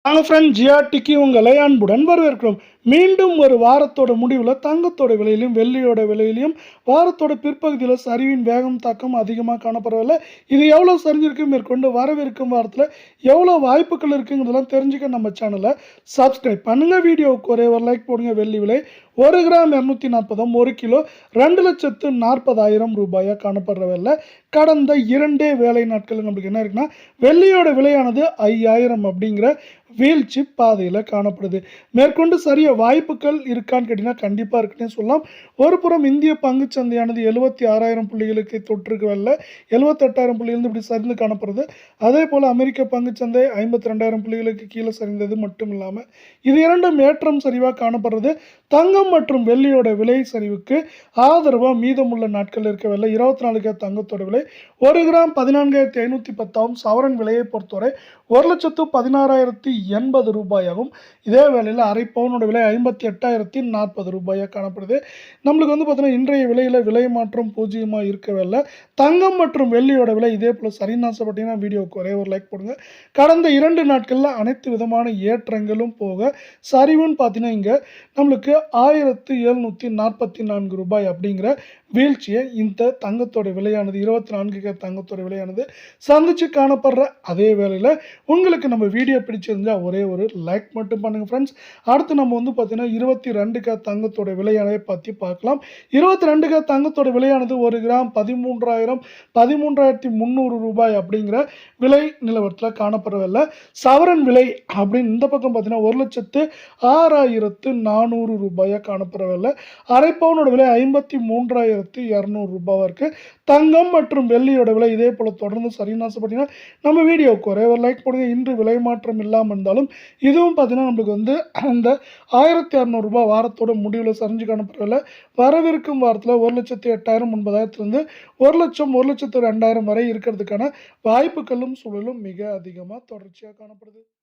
வாங்க ஃப்ரெண்ட், ஜிஆர்டிக்கு உங்களை அன்புடன் வரவேற்கிறோம். மீண்டும் ஒரு வாரத்தோட முடிவில் தங்கத்தோட விலையிலும் வெள்ளியோட விலையிலையும் வாரத்தோட பிற்பகுதியில் சரிவின் வேகம் தாக்கம் அதிகமாக காணப்படவில்லை. இது எவ்வளோ சரிஞ்சிருக்கு, மேற்கொண்டு வரவிருக்கும் வாரத்தில் எவ்வளோ வாய்ப்புகள் இருக்குங்கிறதெல்லாம் தெரிஞ்சுக்க நம்ம சேனலை சப்ஸ்கிரைப் பண்ணுங்கள். வீடியோவுக்கு ஒரே ஒரு லைக் போடுங்க. வெள்ளி விலை 1 கிராம் 240, 1 கிலோ 2,40,000 ரூபாயாக காணப்படுற வெள்ளை கடந்த 2 வேலை நாட்கள் நம்மளுக்கு என்ன இருக்குன்னா, வெள்ளியோட விலையானது 5,000 அப்படிங்கிற வீழ்ச்சி பாதையில் காணப்படுது. மேற்கொண்டு சரிய வாய்ப்புகள் இருக்கான்னு கேட்டிங்கன்னா கண்டிப்பாக இருக்குன்னே சொல்லலாம். ஒரு புறம் இந்திய பங்குச்சந்தையானது 76,000 புள்ளிகளுக்கு தொற்றுக்கு வெள்ள 78,000 புள்ளியிலிருந்து இப்படி சரிந்து காணப்படுது. அதே போல் அமெரிக்க பங்குச்சந்தை 52,000 புள்ளிகளுக்கு கீழே சரிந்தது மட்டும் இல்லாமல் இது இரண்டும் ஏற்றம் சரிவாக காணப்படுறது. தங்கம் மற்றும் வெள்ளியோட விலை சரிவுக்கு ஆதரவாக மீதமுள்ள நாட்கள் இருக்கவில்லை. 24 கேரட் தங்கத்தோட விலை 1 கிராம் 14,510 சவரன் விலையை பொறுத்தவரை 1,16,080 ரூபாயாகும். இதே வேளையில் அரை பவுனோட விலை 58,040 ரூபாயாக காணப்படுது. நம்மளுக்கு பார்த்தீங்கன்னா இன்றைய விலையில் விலை மாற்றம் பூஜ்ஜியமாக இருக்கவில்லை. தங்கம் மற்றும் வெள்ளியோட விலை இதே போல் சரின்னு ஆசைப்பட்டீங்கன்னா வீடியோவுக்கு ஒரே ஒரு லைக் போடுங்க. கடந்த 2 நாட்களில் அனைத்து விதமான ஏற்றங்களும் போக சரிவுன்னு பார்த்தீங்கன்னா இங்கே நம்மளுக்கு 1,744 ரூபாய் அப்படிங்கிற வீழ்ச்சியை இந்த தங்கத்தோட விலையானது 24 கேரட் தங்கத்தோட விலையானது சந்திச்சு காணப்படுற அதே வேளையில் உங்களுக்கு நம்ம வீடியோ பிடிச்சிருந்தா ஒரே ஒரு லைக் மட்டும் பண்ணுங்க ஃப்ரெண்ட்ஸ். அடுத்து நம்ம பார்த்தீங்கன்னா 22 கேரட் தங்கத்தோட விலையானதை பற்றி பார்க்கலாம். 22 கேரட் தங்கத்தோட விலையானது 1 கிராம் 13,300 ரூபாய் அப்படிங்கிற விலை நிலவரத்தில் காணப்படவில்லை. சவரன் விலை அப்படின்னு இந்த பக்கம் பார்த்தீங்கன்னா 1,06,400 ரூபாயாக காணப்படவில்லை. அரை பவுனோட விலை 53,200 ரூபாவாக இருக்குது. தங்கம் மற்றும் வெள்ளியோட விலை இதே போல் தொடர்ந்து சரின்னு ஆசைப்பட்டீங்கன்னா நம்ம வீடியோவுக்கு ஒரே ஒரு லைக் போடுங்க. இன்று விலை மாற்றம் இல்லாமல் இருந்தாலும் இதுவும் பார்த்தீங்கன்னா நம்மளுக்கு அந்த 1,600 ரூபாய் வாரத்தோட முடிவில் சரிஞ்சு காணப்படவில்லை. வரவிருக்கும் வாரத்தில் 1,08,000 9,000 1,00,000 1,02,000 வரை இருக்கிறதுக்கான வாய்ப்புகளும் சூழலும் மிக அதிகமாக தொடர்ச்சியாக காணப்படுது.